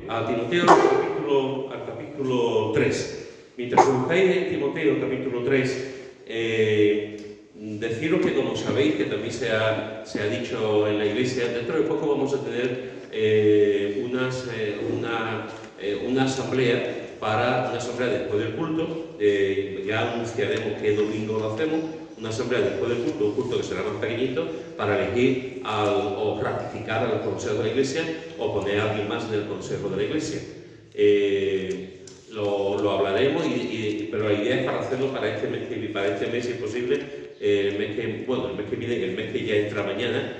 A Timoteo al capítulo 3. Mientras buscáis en Timoteo capítulo 3, deciros que, como sabéis, que también se ha dicho en la iglesia, dentro de poco vamos a tener una asamblea después del culto. Ya anunciaremos qué domingo lo hacemos. Una asamblea después del culto, un culto que será más pequeñito, para elegir o ratificar al consejo de la iglesia o poner a alguien más en el consejo de la iglesia. Lo hablaremos, pero la idea es para hacerlo para este mes, si es posible, el mes que viene, el mes que ya entra mañana,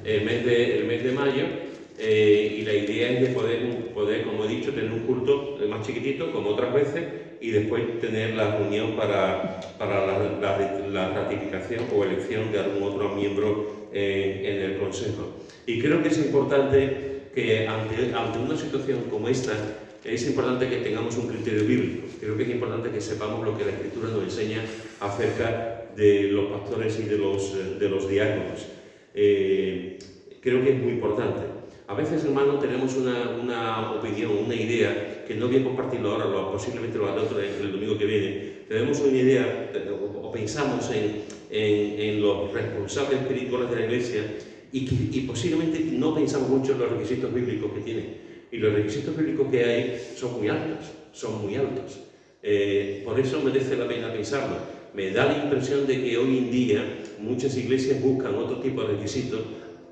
el mes de mayo. Y la idea es de poder, como he dicho, tener un culto más chiquitito, como otras veces, y después tener la reunión para la ratificación o elección de algún otro miembro en el Consejo. Y creo que es importante que ante una situación como esta, es importante que tengamos un criterio bíblico. Creo que es importante que sepamos lo que la Escritura nos enseña acerca de los pastores y de los diáconos. Creo que es muy importante. A veces, hermanos, tenemos una opinión, una idea, que no voy a compartirlo ahora, posiblemente lo haré el domingo que viene. Tenemos una idea, o pensamos en los responsables espirituales de la iglesia, y posiblemente no pensamos mucho en los requisitos bíblicos que tienen. Y los requisitos bíblicos que hay son muy altos. Por eso merece la pena pensarlo. Me da la impresión de que hoy en día muchas iglesias buscan otro tipo de requisitos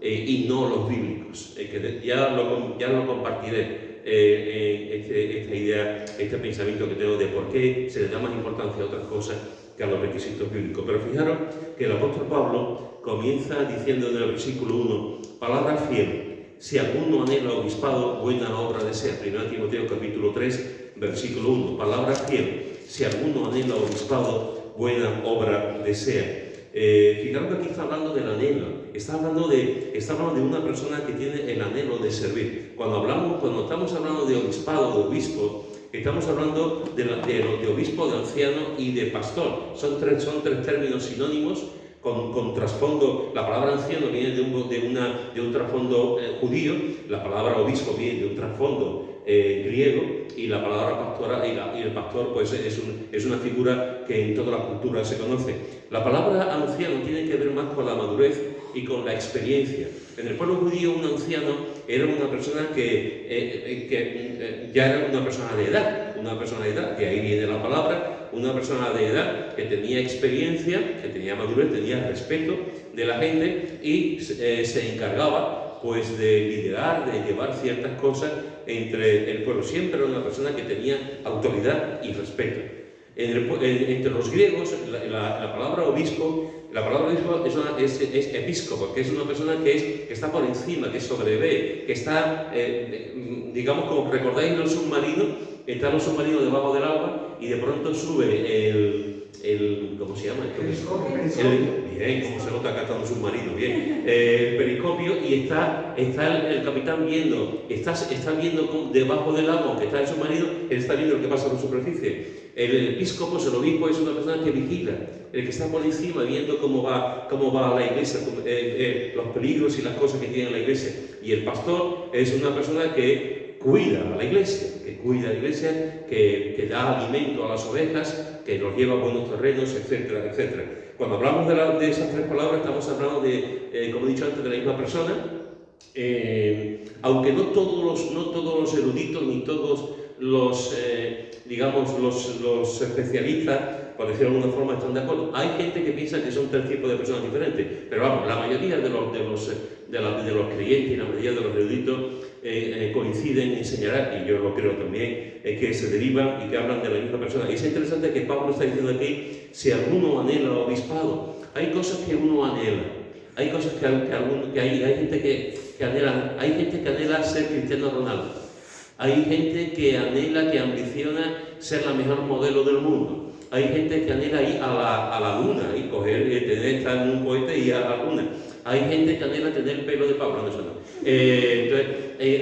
y no los bíblicos. Ya lo compartiré, esta idea, este pensamiento que tengo de por qué se le da más importancia a otras cosas que a los requisitos bíblicos. Pero fijaros que el apóstol Pablo comienza diciendo en el versículo 1, palabra fiel, si alguno anhela obispado, buena obra desea. 1 Timoteo capítulo 3, versículo 1, palabra fiel, si alguno anhela obispado, buena obra desea. Fijaros que aquí está hablando del anhelo, está hablando de una persona que tiene el anhelo de servir. Cuando estamos hablando de obispado, de obispo, estamos hablando de obispo, de anciano y de pastor. Son tres términos sinónimos con trasfondo. La palabra anciano viene de un trasfondo judío, la palabra obispo viene de un trasfondo griego, y la palabra pastora y el pastor pues es una figura que en toda la cultura se conoce. La palabra anciano tiene que ver más con la madurez y con la experiencia. En el pueblo judío, un anciano era una persona que ya era una persona de edad, de ahí viene la palabra, una persona de edad que tenía experiencia, que tenía madurez, tenía respeto de la gente y se encargaba pues de liderar, de llevar ciertas cosas entre el pueblo. Siempre era una persona que tenía autoridad y respeto. Entre los griegos, la palabra obispo es episcopo, que es una persona que está por encima, que sobrevé, que está, digamos, como recordáis los submarinos, están los submarinos debajo del agua y de pronto sube ¿cómo se llama? Bien, ¿cómo se nota acá está un submarino? Bien. El periscopio, y está el capitán viendo, está viendo debajo del agua, aunque está el submarino, él está viendo lo que pasa en la superficie. El episcopo, el obispo, es una persona que vigila, el que está por encima viendo cómo va la iglesia, los peligros y las cosas que tiene la iglesia. Y el pastor es una persona que cuida a la iglesia, que da alimento a las ovejas, que los lleva a buenos terrenos, etcétera, etcétera. Cuando hablamos de esas tres palabras, estamos hablando como he dicho antes, de la misma persona, aunque no todos los eruditos ni todos los especialistas, por decirlo de alguna forma, están de acuerdo. Hay gente que piensa que son tres tipos de personas diferentes, pero vamos, la mayoría de los creyentes y la mayoría de los eruditos coinciden en señalar, y yo lo creo también, que se derivan y que hablan de la misma persona. Y es interesante que Pablo está diciendo aquí, si alguno anhela obispado. Hay cosas que uno anhela, hay cosas que hay gente que anhela, hay gente que anhela ser Cristiano Ronaldo, hay gente que anhela, que ambiciona ser la mejor modelo del mundo, hay gente que anhela ir a la luna y estar en un cohete y ir a la luna. Hay gente que anhela tener pelo de pavo, entonces,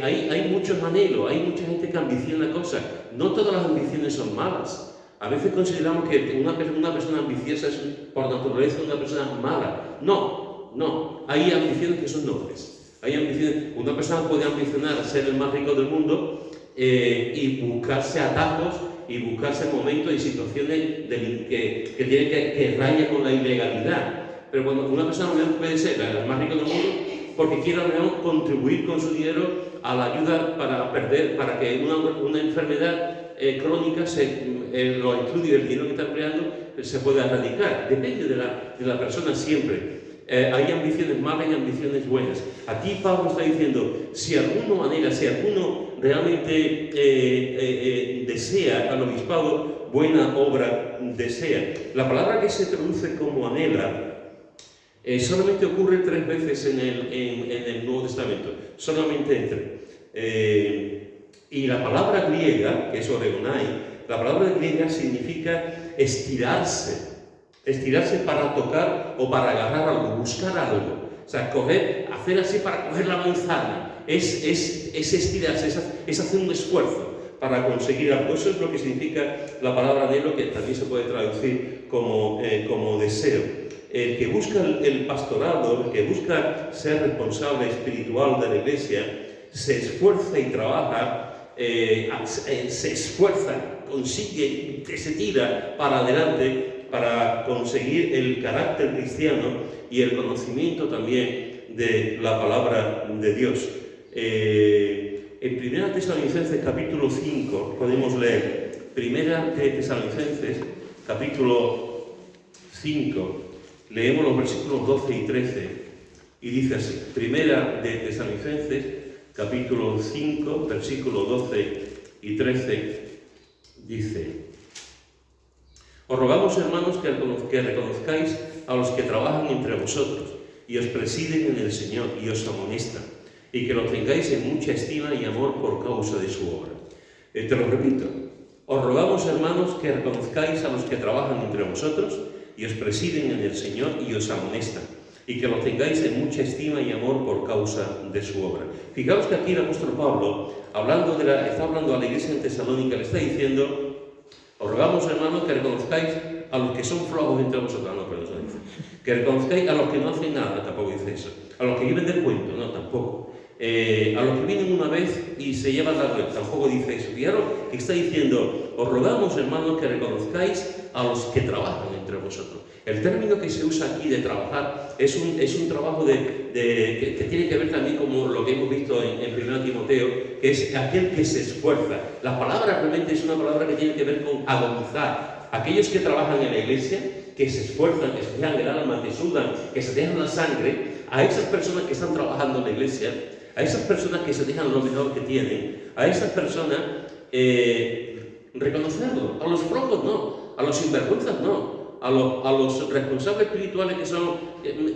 hay muchos anhelos, hay mucha gente que ambiciona cosas. No todas las ambiciones son malas. A veces consideramos que una persona ambiciosa es por naturaleza una persona mala. No. Hay ambiciones que son nobles. Hay ambiciones. Una persona puede ambicionar ser el más rico del mundo y buscarse atajos y buscarse momentos y situaciones que raya con la ilegalidad. Pero cuando una persona puede ser el más rico del mundo porque quiere contribuir con su dinero a la ayuda para que una enfermedad crónica, los estudios y el dinero que está empleando se pueda erradicar. Depende de la persona siempre. Hay ambiciones malas y ambiciones buenas. Aquí Pablo está diciendo, si alguno anhela, si alguno realmente desea al obispado, buena obra desea. La palabra que se traduce como anhela solamente ocurre 3 veces en el Nuevo Testamento, solamente 3. Y la palabra griega, que es oregonai, la palabra griega significa estirarse para tocar o para agarrar algo, buscar algo. O sea, hacer así para coger la manzana, es estirarse, es hacer un esfuerzo para conseguir algo. Eso es lo que significa la palabra anhelo, que también se puede traducir como deseo. El que busca el pastorado, el que busca ser responsable espiritual de la iglesia, se esfuerza y trabaja, se esfuerza, consigue, se tira para adelante para conseguir el carácter cristiano y el conocimiento también de la palabra de Dios. En 1 Tesalonicenses capítulo 5 podemos leer 1 Tesalonicenses capítulo 5, leemos los versículos 12 y 13 y dice así: 1 Tesalonicenses capítulo 5 versículos 12 y 13 dice: os rogamos, hermanos, que reconozcáis a los que trabajan entre vosotros y os presiden en el Señor y os amonestan, y que los tengáis en mucha estima y amor por causa de su obra. Te lo repito: os rogamos, hermanos, que reconozcáis a los que trabajan entre vosotros y os presiden en el Señor y os amonestan, y que los tengáis en mucha estima y amor por causa de su obra. Fijaos que aquí el apóstol Pablo, está hablando a la iglesia en Tesalónica, le está diciendo: os rogamos, hermanos, que reconozcáis a los que son flojos entre vosotros. No, pero eso dice. Que reconozcáis a los que no hacen nada, tampoco dice eso. A los que viven del cuento, no, tampoco. A los que vienen una vez y se llevan la red, tampoco dice eso. Fijaros que está diciendo: os rogamos, hermanos, que reconozcáis a los que trabajan entre vosotros. El término que se usa aquí de trabajar es un trabajo que tiene que ver también como lo que hemos visto en 1 Timoteo, que es aquel que se esfuerza. La palabra realmente es una palabra que tiene que ver con agonizar. Aquellos que trabajan en la iglesia, que se esfuerzan, que se dejan el alma, que sudan, que se dejan la sangre, a esas personas que están trabajando en la iglesia, a esas personas que se dejan lo mejor que tienen, a esas personas reconocerlo. A los flojos no, a los sinvergüenzas no. A los responsables espirituales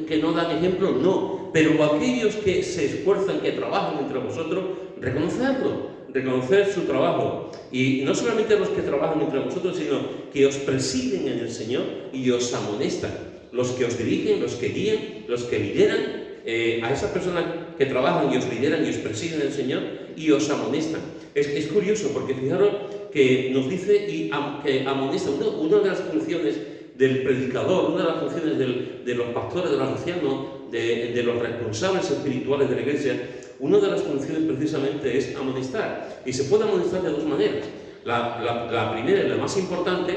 que no dan ejemplo, no. Pero a aquellos que se esfuerzan, que trabajan entre vosotros, reconocer su trabajo. Y no solamente a los que trabajan entre vosotros, sino que os presiden en el Señor y os amonestan. Los que os dirigen, los que guían, los que lideran, a esas personas que trabajan y os lideran y os presiden en el Señor y os amonestan. Es curioso porque fijaros que nos dice que amonesta. Una de las funciones del predicador, una de las funciones de los pastores, de los ancianos, de los responsables espirituales de la iglesia, una de las funciones precisamente es amonestar. Y se puede amonestar de 2 maneras. La primera y la más importante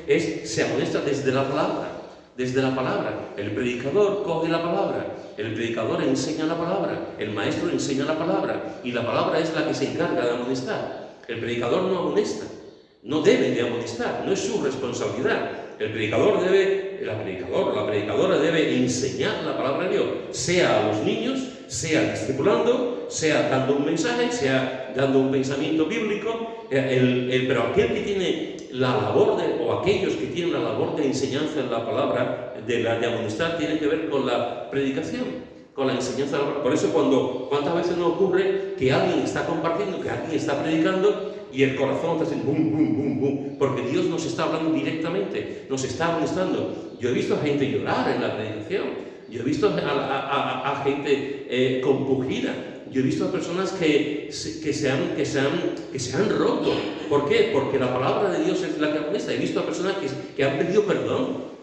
es se amonesta desde la palabra. Desde la palabra. El predicador coge la palabra, el predicador enseña la palabra, el maestro enseña la palabra, y la palabra es la que se encarga de amonestar. El predicador no amonesta. No debe de amonestar, no es su responsabilidad. El predicador la predicadora debe enseñar la palabra de Dios, sea a los niños, sea discipulando, sea dando un mensaje, sea dando un pensamiento bíblico, pero aquel que tiene la labor o aquellos que tienen la labor de enseñanza en la palabra, de amonestar, tiene que ver con la predicación, con la enseñanza de la palabra. Por eso ¿cuántas veces nos ocurre que alguien está compartiendo, que alguien está predicando, y el corazón está haciendo bum, bum, bum, bum? Porque Dios nos está hablando directamente, nos está amonestando. Yo he visto a gente llorar en la predicación, yo he visto a gente compungida, yo he visto a personas que se han roto. ¿Por qué? Porque la palabra de Dios es la que amonesta. He visto a personas que han pedido perdón,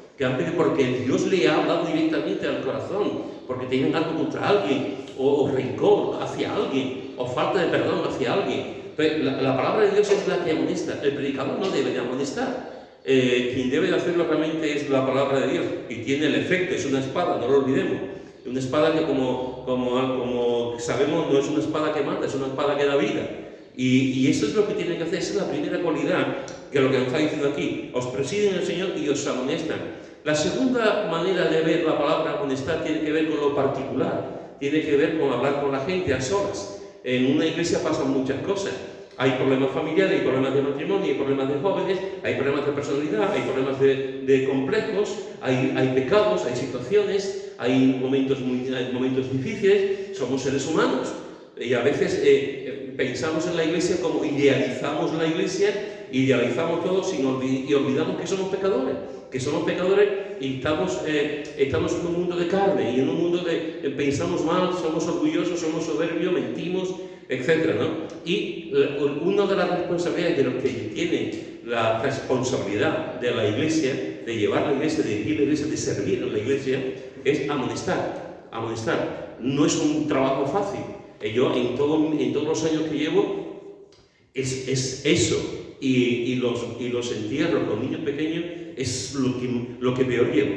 porque Dios le ha hablado directamente al corazón. porque tienen algo contra alguien, o rencor hacia alguien, o falta de perdón hacia alguien. Entonces, la palabra de Dios es la que amonesta. El predicador no debe de amonestar. Quien debe de hacerlo realmente es la palabra de Dios, y tiene el efecto, es una espada, no lo olvidemos. Una espada que como sabemos no es una espada que mata, es una espada que da vida. Y eso es lo que tiene que hacer, esa es la primera cualidad que lo que nos está diciendo aquí. Os presiden el Señor y os amonestan. La segunda manera de ver la palabra amonestar tiene que ver con lo particular, tiene que ver con hablar con la gente a solas. En una iglesia pasan muchas cosas. Hay problemas familiares, hay problemas de matrimonio, hay problemas de jóvenes, hay problemas de personalidad, hay problemas de complejos, hay pecados, hay situaciones, hay momentos difíciles. Somos seres humanos y a veces pensamos en la iglesia como idealizamos la iglesia, idealizamos todo y olvidamos que somos pecadores. Y estamos en un mundo de carne y en un mundo de pensamos mal, somos orgullosos, somos soberbios, mentimos, etc., ¿no? Y una de las responsabilidades de los que tienen la responsabilidad de la iglesia, de llevar la iglesia, de dirigir la iglesia, de servir en la iglesia, es amonestar. No es un trabajo fácil. Yo en todos los años que llevo es eso. Y los entierros con niños pequeños es lo que peor llevo.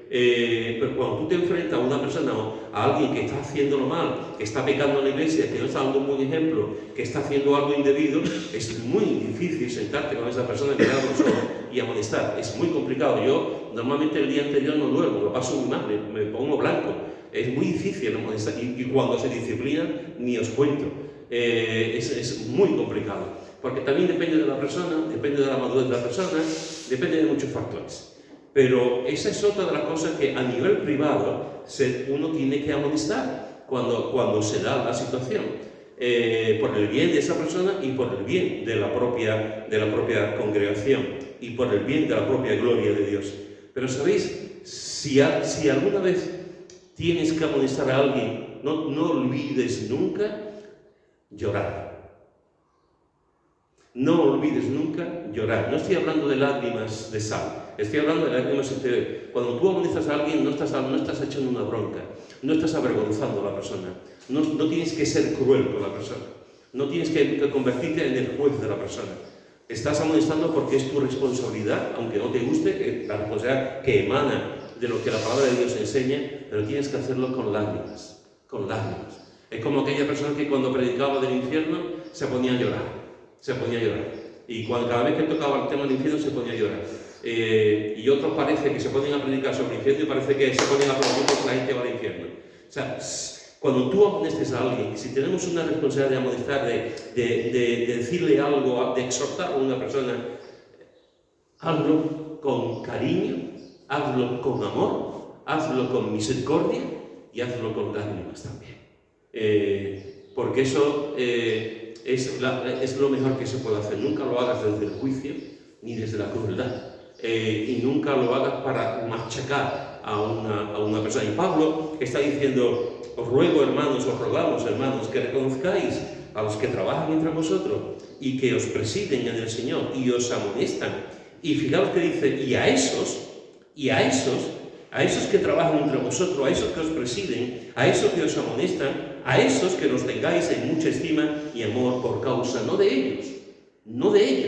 Pero cuando tú te enfrentas a una persona o a alguien que está haciéndolo mal, que está pecando en la iglesia, que no está dando un buen ejemplo, que está haciendo algo indebido, es muy difícil sentarte con esa persona, mirarlo solo y amonestar. Es muy complicado. Yo normalmente el día anterior no duermo, lo paso muy mal, me pongo blanco. Es muy difícil amonestar y cuando se disciplina ni os cuento. Es muy complicado. Porque también depende de la persona, depende de la madurez de la persona, depende de muchos factores. Pero esa es otra de las cosas que a nivel privado uno tiene que amonestar cuando se da la situación. Por el bien de esa persona y por el bien de la propia congregación y por el bien de la propia gloria de Dios. Pero sabéis, si alguna vez tienes que amonestar a alguien, no olvides nunca llorar. No olvides nunca llorar. No estoy hablando de lágrimas de sal, estoy hablando de lágrimas interiores. Cuando tú amonestas a alguien, no estás echando una bronca, no estás avergonzando a la persona, no tienes que ser cruel con la persona, no tienes que convertirte en el juez de la persona. Estás amonestando porque es tu responsabilidad, aunque no te guste, la responsabilidad que emana de lo que la palabra de Dios enseña, pero tienes que hacerlo con lágrimas. Es como aquella persona que cuando predicaba del infierno se ponía a llorar. Y cada vez que tocaba el tema del infierno se ponía a llorar. Y otros parece que se ponen a predicar sobre el infierno y parece que se ponen a aplaudir porque la gente va al infierno. O sea, cuando tú amonestes a alguien, si tenemos una responsabilidad de amonestar, de decirle algo, de exhortar a una persona, hazlo con cariño, hazlo con amor, hazlo con misericordia y hazlo con lágrimas también. Porque eso es lo mejor que se puede hacer. Nunca lo hagas desde el juicio ni desde la crueldad. Y nunca lo hagas para machacar a una persona. Y Pablo está diciendo, os ruego hermanos, os rogamos hermanos, que reconozcáis a los que trabajan entre vosotros y que os presiden en el Señor y os amonestan. Y fijaos que dice, y a esos que trabajan entre vosotros, a esos que os presiden, a esos que os amonestan, a esos que los tengáis en mucha estima y amor por causa, no de ellos,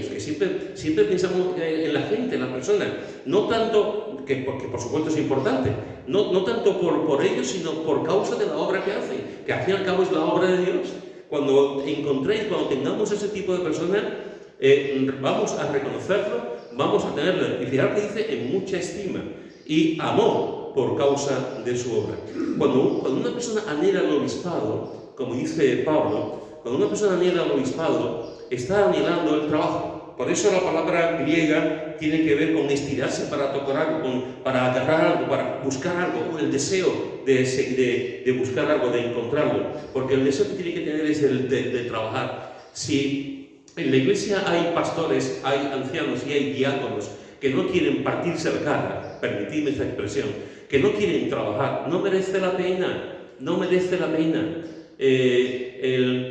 que siempre pensamos en la gente, en la persona, no tanto, porque por supuesto es importante, no tanto por ellos, sino por causa de la obra que hacen, que al fin y al cabo es la obra de Dios. Cuando tengamos ese tipo de personas, vamos a reconocerlo, vamos a tenerlo, y fijaros que dice en mucha estima y amor por causa de su obra. Cuando una persona anhela el obispado, como dice Pablo, cuando una persona anhela el obispado, está anhelando el trabajo. Por eso la palabra griega tiene que ver con estirarse para tocar algo, para agarrar algo, para buscar algo, el deseo de buscar algo, de encontrarlo. Porque el deseo que tiene que tener es el de trabajar. Si en la iglesia hay pastores, hay ancianos y hay diáconos que no quieren partirse la cara, permitidme esta expresión, que no quieren trabajar, no merece la pena,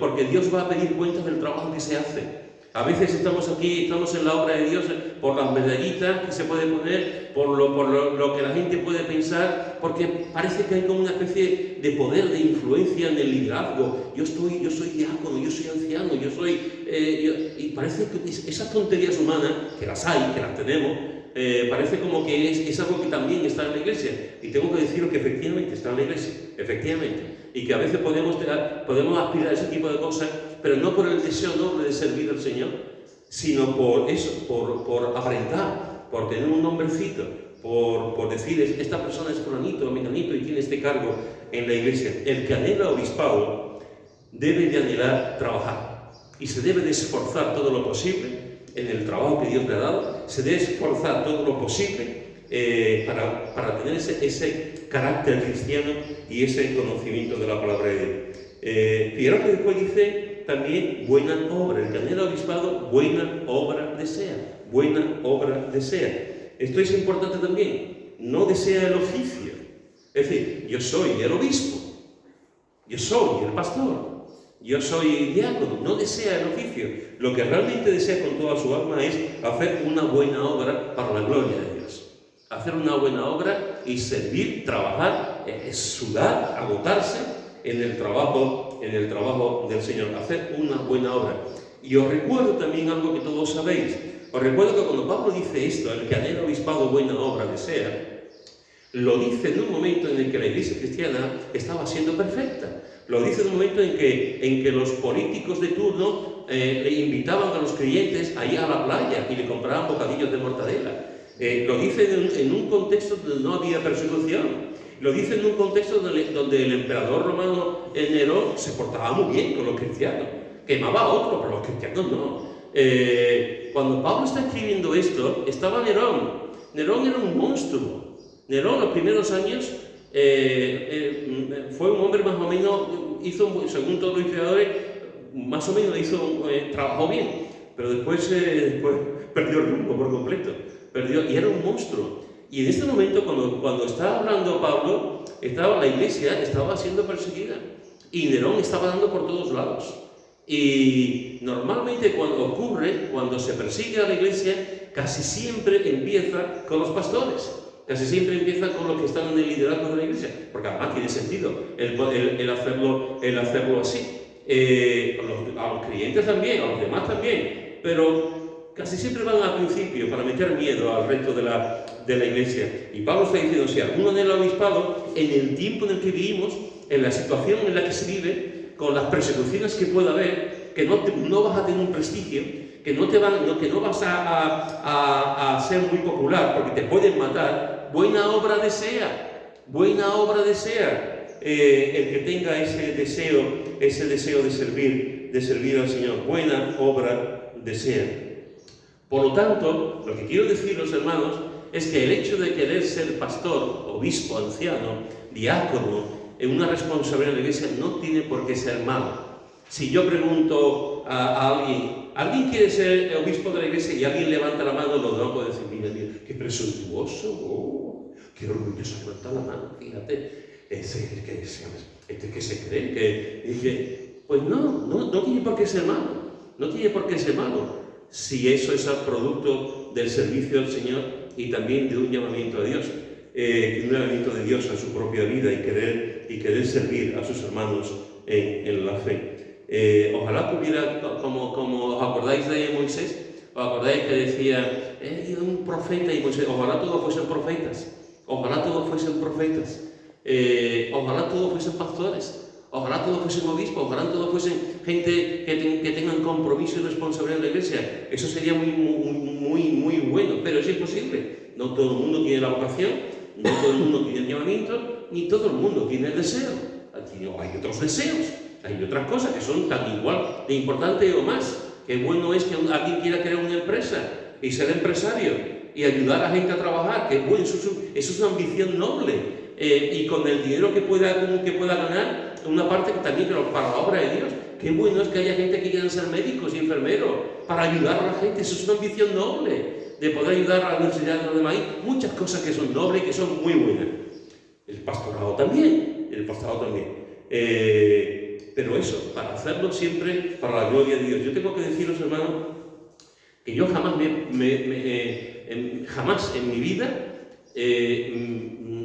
porque Dios va a pedir cuentas del trabajo que se hace. A veces estamos aquí, estamos en la obra de Dios por las medallitas que se puede poner, por lo que la gente puede pensar, porque parece que hay como una especie de poder, de influencia en el liderazgo. Yo soy diácono, yo soy anciano, y parece que esas tonterías humanas, que las hay, que las tenemos, parece como que es algo que también está en la iglesia. Y tengo que deciros que efectivamente está en la iglesia, efectivamente. Y que a veces podemos aspirar a ese tipo de cosas, pero no por el deseo noble de servir al Señor, sino por eso, por aparentar, por tener un nombrecito, por decir, esta persona es fulanito o menganito y tiene este cargo en la iglesia. El que anhela obispado debe de anhelar trabajar y se debe de esforzar todo lo posible en el trabajo que Dios le ha dado, se debe esforzar todo lo posible para tener ese carácter cristiano y ese conocimiento de la palabra de Dios. Fijaros que después dice también buena obra. El que anhela obispado, buena obra desea. Buena obra desea. Esto es importante también. No desea el oficio. Es decir, yo soy el obispo, yo soy el pastor, yo soy diácono. No desea el oficio. Lo que realmente desea con toda su alma es hacer una buena obra para la gloria de Dios. Hacer una buena obra y servir, trabajar, sudar, agotarse en el trabajo del Señor. Hacer una buena obra. Y os recuerdo también algo que todos sabéis. Os recuerdo que cuando Pablo dice esto, el que anhela obispado buena obra desea, lo dice en un momento en el que la iglesia cristiana estaba siendo perfecta. Lo dice en un momento en que los políticos de turno le invitaban a los creyentes a ir a la playa y le compraban bocadillos de mortadela. Lo dice en un contexto donde no había persecución. Lo dice en un contexto donde el emperador romano Nerón se portaba muy bien con los cristianos. Quemaba a otros, pero los cristianos no. Cuando Pablo está escribiendo esto, estaba Nerón. Nerón era un monstruo. Nerón, los primeros años, fue un hombre más o menos, según todos los historiadores, más o menos trabajó bien, pero después perdió el rumbo por completo. Y era un monstruo. Y en este momento, cuando estaba hablando Pablo, la iglesia estaba siendo perseguida. Y Nerón estaba dando por todos lados. Y normalmente cuando se persigue a la iglesia, casi siempre empieza con los pastores. Casi siempre empieza con los que están en el liderazgo de la iglesia. Porque además tiene sentido el hacerlo así. A los creyentes también, a los demás también. Pero casi siempre van al principio para meter miedo al resto de la iglesia. Y Pablo está diciendo, si alguno anhela obispado, en el tiempo en el que vivimos, en la situación en la que se vive, con las persecuciones que pueda haber, que no vas a tener un prestigio, que no vas a ser muy popular porque te pueden matar, buena obra desea. Buena obra desea el que tenga ese deseo de servir al Señor. Buena obra desea. Por lo tanto, lo que quiero deciros, hermanos, es que el hecho de querer ser pastor, obispo, anciano, diácono, en una responsabilidad de la iglesia, no tiene por qué ser malo. Si yo pregunto a alguien quiere ser obispo de la iglesia y alguien levanta la mano, los demás pueden decir, mira, qué presuntuoso, qué orgulloso levanta la mano, fíjate, que se cree que pues no tiene por qué ser malo, no tiene por qué ser malo. Si eso es el producto del servicio al Señor y también de un llamamiento a Dios, a su propia vida y querer servir a sus hermanos en la fe. Ojalá tuviera, como os acordáis de Moisés, os acordáis que decía, un profeta, y Moisés, ojalá todos fuesen profetas, ojalá todos fuesen profetas, ojalá todos fuesen pastores. Ojalá todos fuesen obispos, ojalá todos fuesen gente que tengan compromiso y responsabilidad en la iglesia. Eso sería muy bueno, pero es imposible. No todo el mundo tiene la vocación, no todo el mundo tiene el llamamiento, ni todo el mundo tiene el deseo. Hay otros deseos, hay otras cosas que son tan igual de importantes o más. Qué bueno es que alguien quiera crear una empresa y ser empresario y ayudar a la gente a trabajar. Qué bueno, eso es una ambición noble. Y con el dinero que pueda ganar, una parte que también para la obra de Dios. Qué bueno es que haya gente que quiera ser médicos y enfermeros para ayudar a la gente. Eso es una ambición noble, de poder ayudar a la universidad de los demás. Hay muchas cosas que son nobles y que son muy buenas. El pastorado también. Pero eso, para hacerlo siempre para la gloria de Dios. Yo tengo que deciros, hermanos, que yo jamás, jamás en mi vida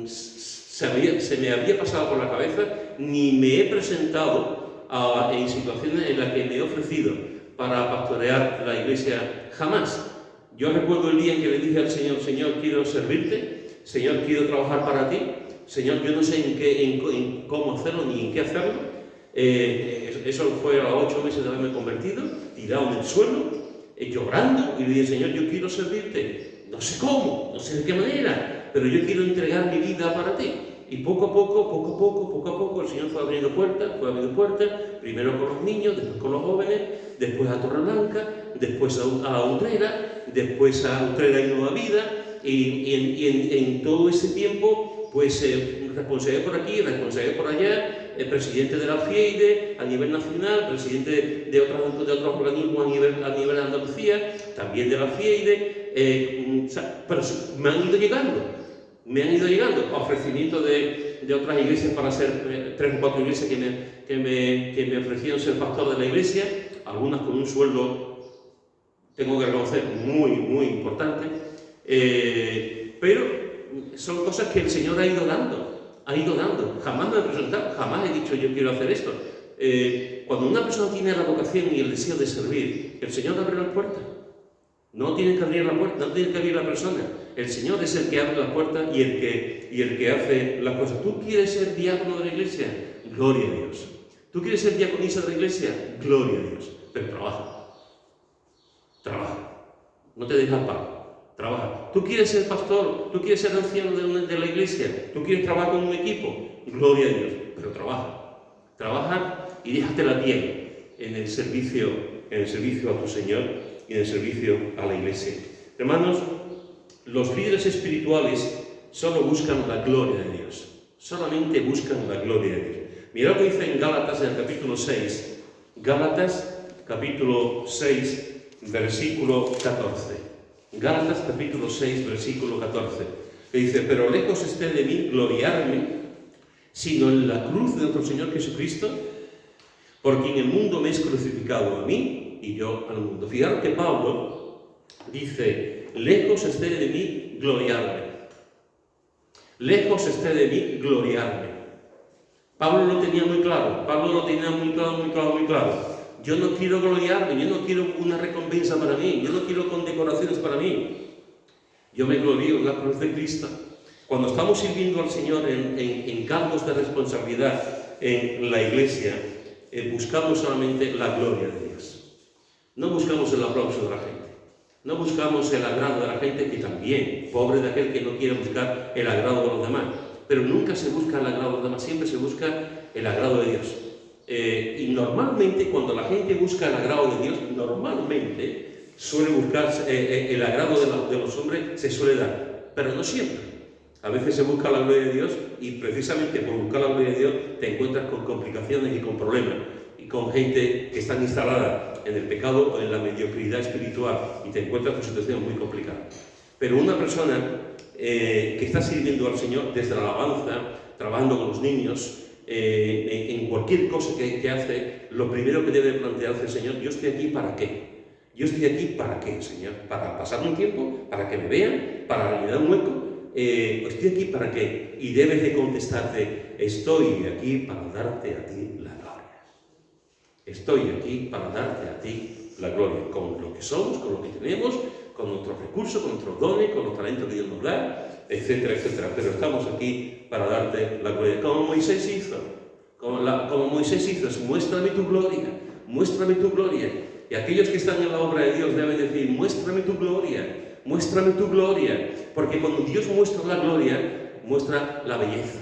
se me había pasado por la cabeza, ni me he presentado en situaciones en las que me he ofrecido para pastorear la iglesia, jamás. Yo recuerdo el día en que le dije al Señor: Señor, quiero servirte, Señor, quiero trabajar para ti, Señor, yo no sé en cómo hacerlo ni en qué hacerlo. Eso fue a los 8 meses de haberme convertido, tirado en el suelo, llorando, y le dije: Señor, yo quiero servirte, no sé cómo, no sé de qué manera, pero yo quiero entregar mi vida para ti. Y poco a poco, el Señor fue abriendo puertas, primero con los niños, después con los jóvenes, después a Torreblanca, después a Utrera, después a Utrera y Nueva Vida, y en todo ese tiempo, pues responsable por aquí, responsable por allá, presidente de la FIEIDE a nivel nacional, presidente de otros organismos a nivel de Andalucía, también de la FIEIDE, pero me han ido llegando ofrecimientos de otras iglesias para ser 3 o 4 iglesias que me ofrecieron ser pastor de la iglesia, algunas con un sueldo, tengo que reconocer, muy importante, pero son cosas que el Señor ha ido dando. Jamás me he presentado, jamás he dicho yo quiero hacer esto. Cuando una persona tiene la vocación y el deseo de servir, el Señor abre las puertas. No tiene que abrir la puerta, no tiene que abrir la persona. El Señor es el que abre las puertas y el que hace las cosas. ¿Tú quieres ser diácono de la iglesia? Gloria a Dios. ¿Tú quieres ser diaconisa de la iglesia? Gloria a Dios. Pero trabaja. No te dejes al palo. Trabaja. ¿Tú quieres ser pastor? ¿Tú quieres ser anciano de la iglesia? ¿Tú quieres trabajar con un equipo? Gloria a Dios. Pero trabaja. Trabaja y déjate la piel en el servicio a tu Señor y en el servicio a la iglesia. Hermanos, los líderes espirituales solo buscan la gloria de Dios. Solamente buscan la gloria de Dios. Mirad lo que dice en Gálatas, en el capítulo 6. Gálatas, capítulo 6, versículo 14. Gálatas, capítulo 6, versículo 14. Que dice: pero lejos esté de mí gloriarme, sino en la cruz de nuestro Señor Jesucristo, por quien el mundo me es crucificado a mí y yo al mundo. Fijaros que Pablo dice: lejos esté de mí gloriarme. Lejos esté de mí gloriarme. Pablo lo tenía muy claro. Muy claro. Yo no quiero gloriarme, yo no quiero una recompensa para mí, yo no quiero condecoraciones para mí. Yo me glorío en la cruz de Cristo. Cuando estamos sirviendo al Señor en cargos de responsabilidad en la iglesia, buscamos solamente la gloria de Dios. No buscamos el aplauso de la gente. No buscamos el agrado de la gente, que también, pobre de aquel que no quiere buscar el agrado de los demás. Pero nunca se busca el agrado de los demás, siempre se busca el agrado de Dios. Y normalmente, cuando la gente busca el agrado de Dios, normalmente suele buscar el agrado de los hombres, se suele dar, pero no siempre. A veces se busca la gloria de Dios y precisamente por buscar la gloria de Dios te encuentras con complicaciones y con problemas y con gente que están instalada en el pecado o en la mediocridad espiritual y te encuentras con situaciones muy complicadas. Pero una persona que está sirviendo al Señor desde la alabanza, trabajando con los niños, en cualquier cosa que hace, lo primero que debe plantearse: Señor, ¿yo estoy aquí para qué? ¿Yo estoy aquí para qué, Señor? ¿Para pasar un tiempo? ¿Para que me vean? ¿Para rellenar un hueco? ¿Estoy aquí para qué? Y debes de contestarte: estoy aquí para darte a ti la gloria. Estoy aquí para darte a ti la gloria, con lo que somos, con lo que tenemos, con nuestros recursos, con nuestros dones, con los talentos que Dios nos da, etcétera, etcétera. Pero estamos aquí para darte la gloria. Como Moisés hizo, muéstrame tu gloria, muéstrame tu gloria. Y aquellos que están en la obra de Dios deben decir: muéstrame tu gloria, muéstrame tu gloria. Porque cuando Dios muestra la gloria, muestra la belleza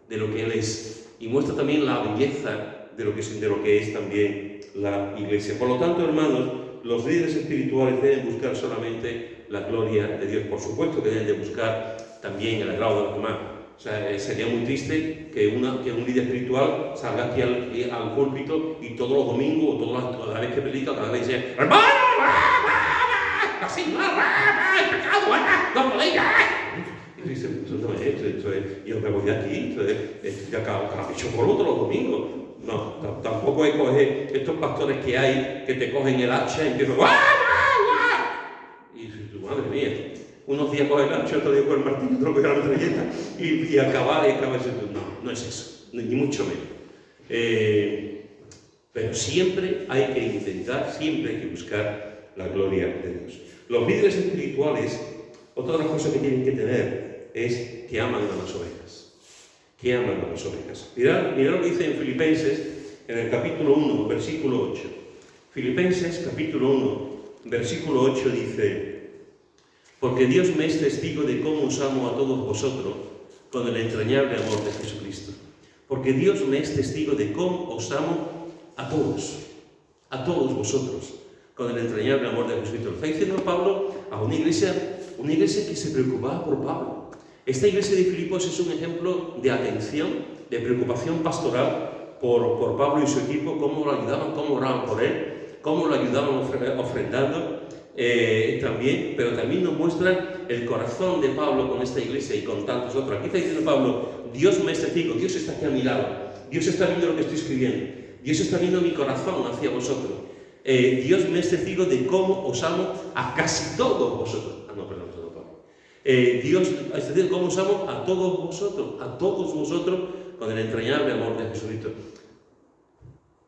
de lo que Él es. Y muestra también la belleza de lo que es también la iglesia. Por lo tanto, hermanos, los líderes espirituales deben buscar solamente la gloria de Dios. Por supuesto que deben de buscar también el agrado de los demás. O sea, sería muy triste que un líder espiritual salga aquí al púlpito y todos los domingos, o cada vez que predica, cada vez dice: ¡hermano! ¡Así! ¡El pecado! ¡No podéis! Y dice: yo me voy de aquí, ya cada bicho por otro los domingos. no, tampoco es coger estos pastores que hay que te cogen el hacha y empiezan ¡guau, guau, guau! Y tu madre mía, unos días coge el hacha, otro día coge el martillo, otro coge la metralleta y acabar ese no es eso, ni mucho menos. Pero siempre hay que intentar, siempre hay que buscar la gloria de Dios. Los líderes espirituales, otra de las cosas que tienen que tener es que aman a las ovejas. Que aman a las ovejas. Mirad lo que dice en Filipenses, en el capítulo 1, versículo 8. Filipenses, capítulo 1, versículo 8 dice: porque Dios me es testigo de cómo os amo a todos vosotros con el entrañable amor de Jesucristo. Porque Dios me es testigo de cómo os amo a todos vosotros, con el entrañable amor de Jesucristo. Está diciendo Pablo a una iglesia que se preocupaba por Pablo. Esta iglesia de Filipos es un ejemplo de atención, de preocupación pastoral por Pablo y su equipo, cómo lo ayudaban, cómo oraban por él, cómo lo ayudaban ofrendando pero también nos muestra el corazón de Pablo con esta iglesia y con tantos otros. Aquí está diciendo Pablo: Dios me es testigo, Dios está aquí a mi lado, Dios está viendo lo que estoy escribiendo, Dios está viendo mi corazón hacia vosotros. Dios me es testigo de cómo os amo a casi todos vosotros. Dios es testigo de cómo os amo a todos vosotros con el entrañable amor de Jesucristo.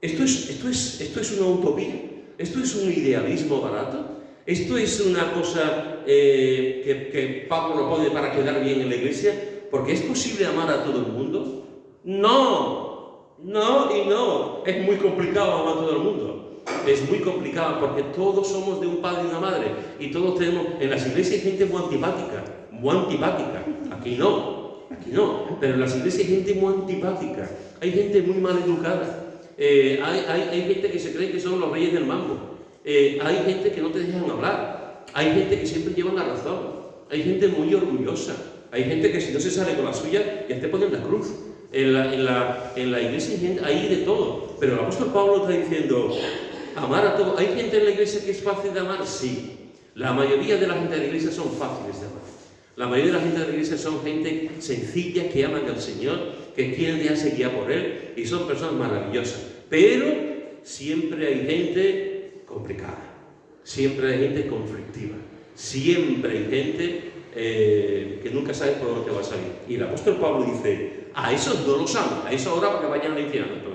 Esto es una utopía, esto es un idealismo barato, esto es una cosa que Pablo lo pone para quedar bien en la iglesia, porque ¿es posible amar a todo el mundo? No, es muy complicado amar a todo el mundo. Es muy complicado porque todos somos de un padre y una madre y todos tenemos, en las iglesias hay gente muy antipática, aquí no, pero en las iglesias hay gente muy antipática, hay gente muy mal educada, hay gente que se cree que son los reyes del mambo, hay gente que no te dejan hablar, hay gente que siempre lleva la razón, hay gente muy orgullosa, hay gente que si no se sale con la suya ya te ponen la cruz. En la iglesia hay de todo, pero el apóstol Pablo está diciendo: amar a todos. ¿Hay gente en la iglesia que es fácil de amar? Sí. La mayoría de la gente de la iglesia son fáciles de amar. La mayoría de la gente de la iglesia son gente sencilla, que aman al Señor, que quieren dejarse guiar por Él, y son personas maravillosas. Pero siempre hay gente complicada, siempre hay gente conflictiva, siempre hay gente que nunca sabe por dónde va a salir. Y el apóstol Pablo dice: a esos no los amo, a esos ahora para que vayan al infierno.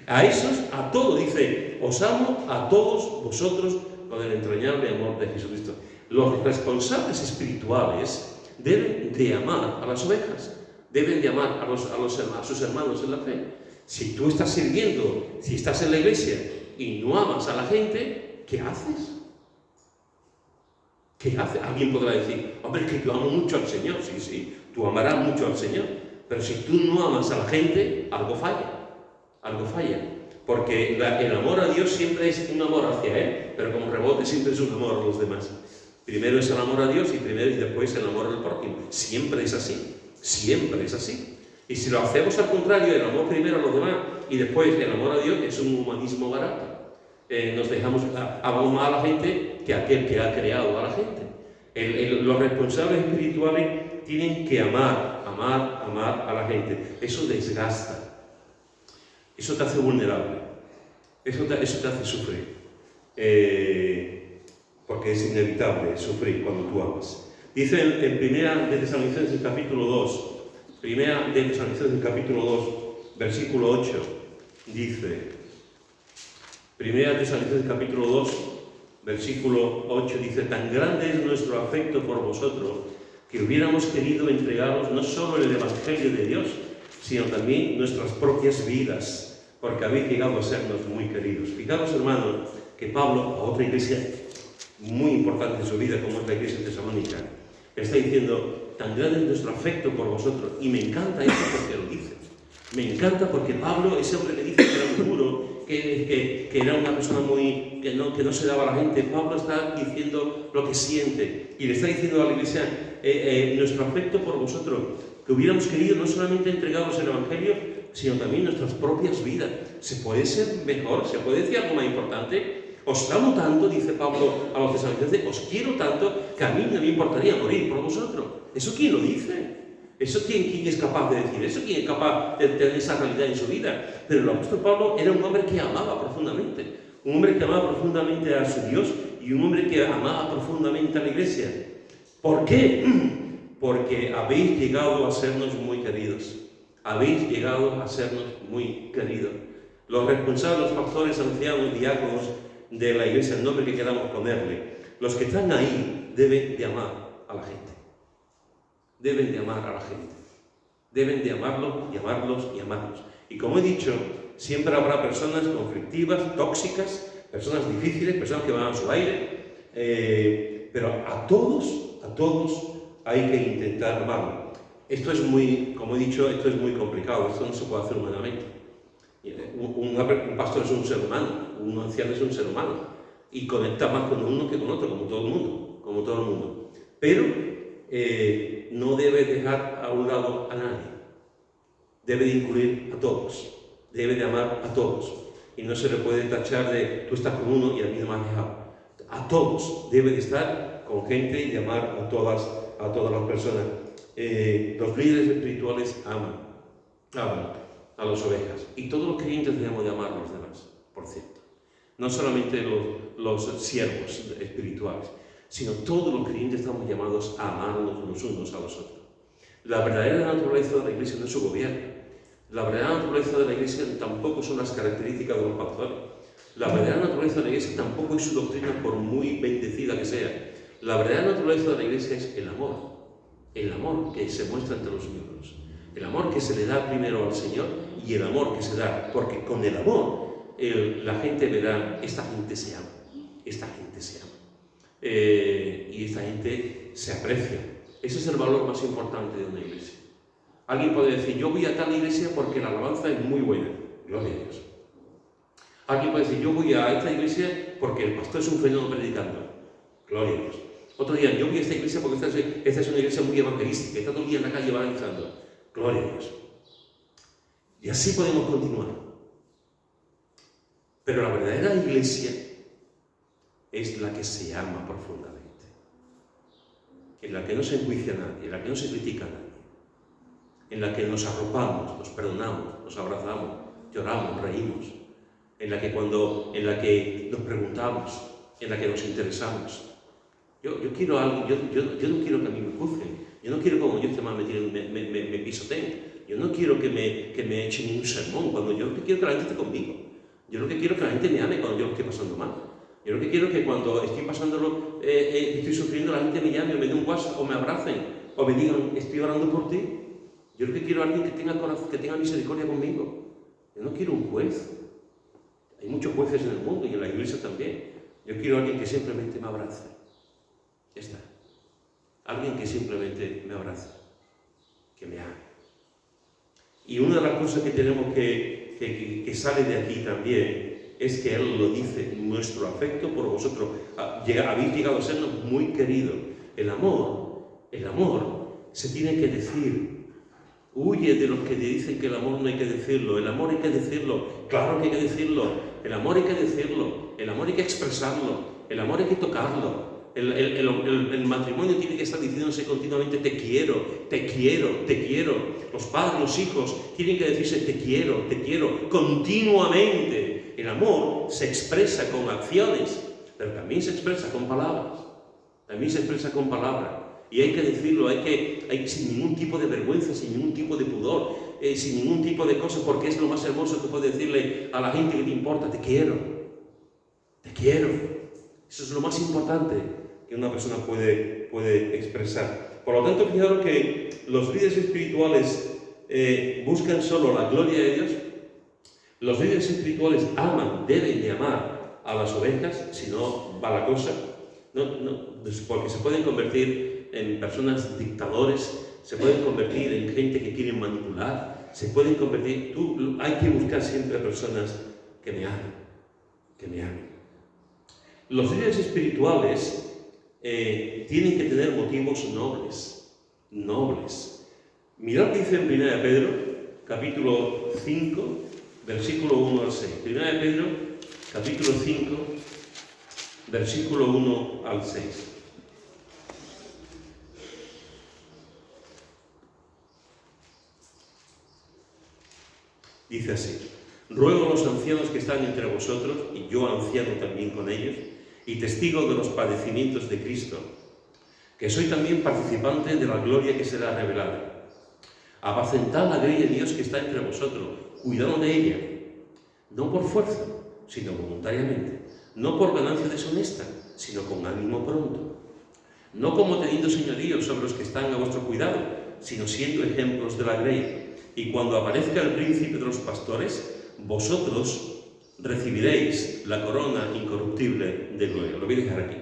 A esos, a todos, dice: os amo a todos vosotros con el entrañable amor de Jesucristo. Los responsables espirituales deben de amar a las ovejas, deben de amar a sus hermanos en la fe. Si tú estás sirviendo, si estás en la iglesia y no amas a la gente, ¿qué haces? ¿Qué haces? Alguien podrá decir: hombre, es que yo amo mucho al Señor. Sí, tú amarás mucho al Señor, pero si tú no amas a la gente, algo falla. Porque el amor a Dios siempre es un amor hacia Él, pero como rebote siempre es un amor a los demás. Primero es el amor a Dios y después el amor al prójimo. Siempre es así. Y si lo hacemos al contrario, el amor primero a los demás y después el amor a Dios, es un humanismo barato. Nos dejamos amar más a la gente que aquel que ha creado a la gente. Los responsables espirituales tienen que amar a la gente. Eso desgasta. Eso te hace vulnerable, eso te hace sufrir, porque es inevitable sufrir cuando tú amas. Dice en Primera de Tesalonicenses capítulo 2, versículo 8, dice, Primera de Tesalonicenses capítulo 2, versículo 8, dice: tan grande es nuestro afecto por vosotros, que hubiéramos querido entregaros no solo el Evangelio de Dios, sino también nuestras propias vidas, porque habéis llegado a sernos muy queridos. Fijaros, hermanos, que Pablo, a otra iglesia muy importante en su vida, como es la iglesia de Tesalónica, está diciendo: tan grande es nuestro afecto por vosotros. Y me encanta eso porque lo dice. Me encanta porque Pablo, ese hombre que dice que era un duro, que era una persona que no se daba a la gente, Pablo está diciendo lo que siente. Y le está diciendo a la iglesia: nuestro afecto por vosotros, que hubiéramos querido no solamente entregaros el Evangelio, sino también nuestras propias vidas. ¿Se puede ser mejor? ¿Se puede decir algo más importante? Os amo tanto, dice Pablo a los tesalonicenses, os quiero tanto que a mí no me importaría morir por vosotros. ¿Eso quién lo dice? ¿Eso quién es capaz de decir? ¿Eso quién es capaz de tener esa realidad en su vida? Pero el apóstol Pablo era un hombre que amaba profundamente. Un hombre que amaba profundamente a su Dios y un hombre que amaba profundamente a la iglesia. ¿Por qué? Porque habéis llegado a sernos muy queridos. Habéis llegado a sernos muy queridos. Los responsables, los pastores, ancianos, diáconos de la iglesia, el nombre que queramos ponerle, los que están ahí deben de amar a la gente. Deben de amar a la gente. Deben de amarlos y amarlos y amarlos. Y como he dicho, siempre habrá personas conflictivas, tóxicas, personas difíciles, personas que van a su aire, pero a todos hay que intentar amarlos. Esto es muy, como he dicho, esto es muy complicado, esto no se puede hacer humanamente. Un pastor es un ser humano, un anciano es un ser humano, y conecta más con uno que con otro, como todo el mundo. Pero no debe dejar a un lado a nadie. Debe de incluir a todos, debe de amar a todos. Y no se le puede tachar de tú estás con uno y a mí no me has dejado. A todos debe de estar con gente y amar a todas las personas. Los líderes espirituales aman a las ovejas. Y todos los creyentes debemos de amar a los demás, por cierto. No solamente los siervos espirituales, sino todos los creyentes estamos llamados a amarnos los unos a los otros. La verdadera naturaleza de la iglesia no es su gobierno. La verdadera naturaleza de la iglesia tampoco son las características de los pastores. La verdadera naturaleza de la iglesia tampoco es su doctrina, por muy bendecida que sea. La verdadera naturaleza de la iglesia es el amor que se muestra entre los miembros, el amor que se le da primero al Señor y el amor que se da, porque con el amor la gente verá, esta gente se ama, y esta gente se aprecia. Ese es el valor más importante de una iglesia. Alguien puede decir, yo voy a tal iglesia porque la alabanza es muy buena, gloria a Dios. Alguien puede decir, yo voy a esta iglesia porque el pastor es un fenómeno predicando, gloria a Dios. Otro día, yo voy a esta iglesia porque esta es una iglesia muy evangelística, está todo el día en la calle evangelizando, gloria a Dios. Y así podemos continuar. Pero la verdadera iglesia es la que se ama profundamente, en la que no se enjuicia a nadie, en la que no se critica a nadie, en la que nos arropamos, nos perdonamos, nos abrazamos, lloramos, reímos, en la que nos preguntamos, en la que nos interesamos. Yo quiero algo, yo no quiero que a mí me juzguen, yo no quiero como yo esté mal me pisoteen, yo no quiero que me echen un sermón, cuando yo lo que quiero que la gente esté conmigo, yo lo que quiero que la gente me ame cuando yo lo estoy pasando mal, yo lo que quiero que cuando estoy pasándolo, estoy sufriendo, la gente me llame o me dé un WhatsApp o me abracen o me digan, estoy orando por ti. Yo lo que quiero a alguien que tenga misericordia conmigo. Yo no quiero un juez. Hay muchos jueces en el mundo y en la iglesia también. Yo quiero a alguien que simplemente me abrace. Ya está. Alguien que simplemente me abrace, que me ame. Y una de las cosas que tenemos que sale de aquí también es que Él lo dice, nuestro afecto por vosotros. Habéis llegado a sernos muy queridos. El amor se tiene que decir. Huye de los que te dicen que el amor no hay que decirlo. El amor hay que decirlo. Claro que hay que decirlo. El amor hay que decirlo. El amor hay que expresarlo. El amor hay que tocarlo. El matrimonio tiene que estar diciéndose continuamente te quiero, te quiero, te quiero. Los padres, los hijos tienen que decirse te quiero, continuamente. El amor se expresa con acciones, pero también se expresa con palabras. Y hay que decirlo, hay sin ningún tipo de vergüenza, sin ningún tipo de pudor, sin ningún tipo de cosa, porque es lo más hermoso que puedes decirle a la gente que te importa, te quiero. Eso es lo más importante que una persona puede expresar. Por lo tanto, fijaros que los líderes espirituales buscan solo la gloria de Dios. Los líderes espirituales deben de amar a las ovejas, si no va la cosa. Porque se pueden convertir en personas dictadores, se pueden convertir en gente que quieren manipular, hay que buscar siempre a personas que me amen. Los líderes espirituales tienen que tener motivos nobles. Mirad lo que dice en 1 Pedro, capítulo 5, versículo 1 al 6. 1 Pedro, capítulo 5, versículo 1 al 6. Dice así: ruego a los ancianos que están entre vosotros, y yo anciano también con ellos, y testigo de los padecimientos de Cristo, que soy también participante de la gloria que será revelada. Apacentad la grey de Dios que está entre vosotros, cuidado de ella, no por fuerza, sino voluntariamente, no por ganancia deshonesta, sino con ánimo pronto, no como teniendo señorío sobre los que están a vuestro cuidado, sino siendo ejemplos de la grey. Y cuando aparezca el príncipe de los pastores, vosotros recibiréis la corona incorruptible de gloria. Lo voy a dejar aquí.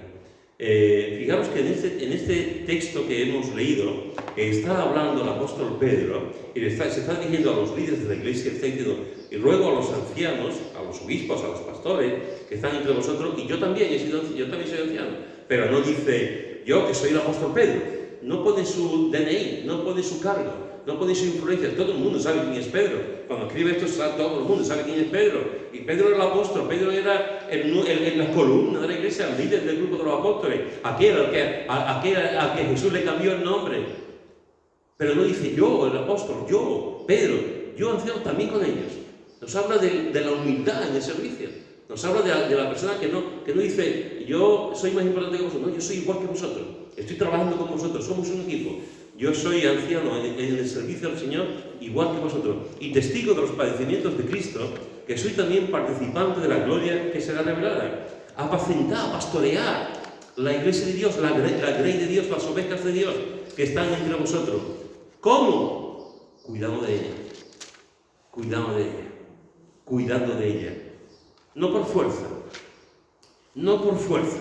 Fijaros que en este texto que hemos leído, está hablando el apóstol Pedro, y se está dirigiendo a los líderes de la iglesia, está diciendo, y luego a los ancianos, a los obispos, a los pastores, que están entre vosotros, y yo también soy anciano, pero no dice, yo que soy el apóstol Pedro, no pone su DNI, no pone su cargo, no pone su influencia. Todo el mundo sabe quién es Pedro. Cuando escribe esto, todo el mundo sabe quién es Pedro. Y Pedro era el apóstol, Pedro era la columna de la iglesia, el líder del grupo de los apóstoles, aquel al que Jesús le cambió el nombre. Pero no dice yo, el apóstol, yo, Pedro, yo anciano también con ellos. Nos habla de la humildad en el servicio. Nos habla de la persona que no dice yo soy más importante que vosotros. No, yo soy igual que vosotros. Estoy trabajando con vosotros, somos un equipo. Yo soy anciano en el servicio al Señor, igual que vosotros, y testigo de los padecimientos de Cristo, que soy también participante de la gloria que será revelada. Apacentar, pastorear la iglesia de Dios, la grey de Dios, las ovejas de Dios, que están entre vosotros. ¿Cómo? Cuidando de ella. Cuidando de ella. Cuidando de ella. No por fuerza. No por fuerza,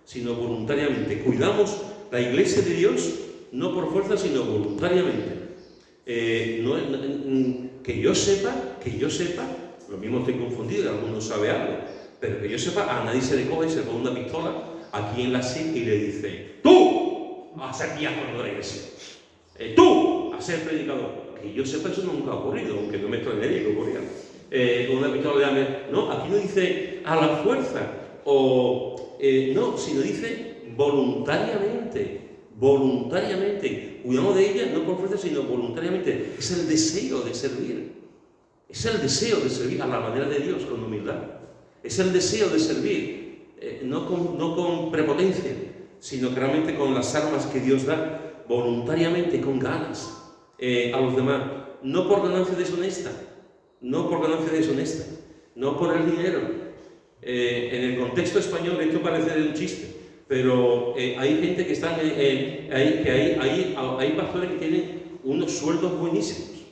sino voluntariamente. Cuidamos la iglesia de Dios no por fuerza, sino voluntariamente. Que yo sepa, lo mismo estoy confundido, alguno sabe algo, pero que yo sepa, a nadie se le coge y se le pone una pistola aquí en la SIC y le dice, tú a ser diácono de la iglesia, tú a ser predicador. Que yo sepa, eso nunca ha ocurrido, aunque no me extrañaría que ocurriera. Con una pistola de no, aquí no dice a la fuerza, no, sino dice voluntariamente. Voluntariamente, cuidamos de ella no por fuerza sino voluntariamente. Es el deseo de servir, es el deseo de servir a la manera de Dios, con humildad. Es el deseo de servir, no con prepotencia, sino que realmente con las armas que Dios da, voluntariamente, con ganas, a los demás, no por ganancia deshonesta, no por el dinero. En el contexto español esto parece de un chiste, pero hay gente que están, hay pastores que tienen unos sueldos buenísimos.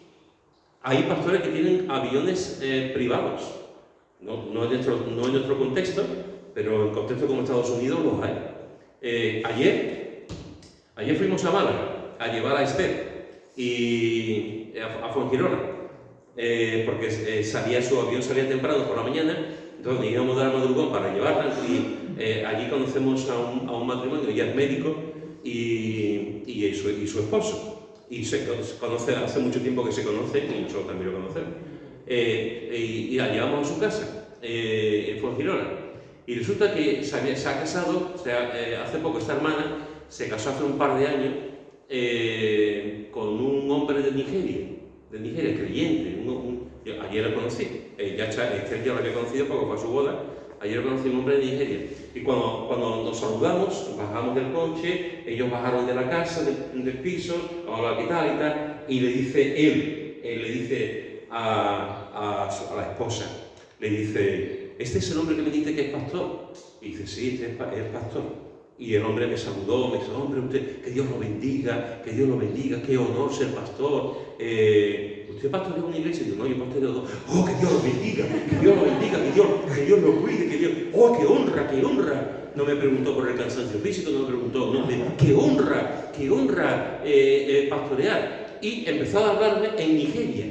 Hay pastores que tienen aviones privados. No en nuestro contexto, pero en contexto como Estados Unidos los hay. Ayer fuimos a Málaga a llevar a Esther y a Fuengirola, porque su avión salía temprano por la mañana. Entonces íbamos a dar madrugón para llevarla y allí conocemos a un matrimonio, ella es médico y su esposo. Y se conoce, hace mucho tiempo que se conocen y nosotros también lo conocemos. Y la llevamos a su casa, en Fuengirola. Y resulta que se ha casado, hace poco esta hermana se casó hace un par de años con un hombre de Nigeria, creyente. Ayer lo conocí, Esther ya lo había conocido porque fue a su boda. Ayer conocí a un hombre de Nigeria. Y cuando nos saludamos, bajamos del coche, ellos bajaron de la casa, del piso, hola, ¿qué tal? Y tal, y le dice él le dice a la esposa, le dice, ¿este es el hombre que me dice que es pastor? Y dice, sí, este es pastor. Y el hombre me saludó, me dijo, hombre, usted, que Dios lo bendiga, qué honor ser pastor. ¿Usted pastorea una iglesia? Y yo, no, yo pastoreo dos. ¡Oh, que Dios lo bendiga, que Dios lo cuide, ¡oh, qué honra! No me preguntó por el cansancio físico, no me preguntó, ¡qué honra pastorear! Y empezó a hablarme en Nigeria,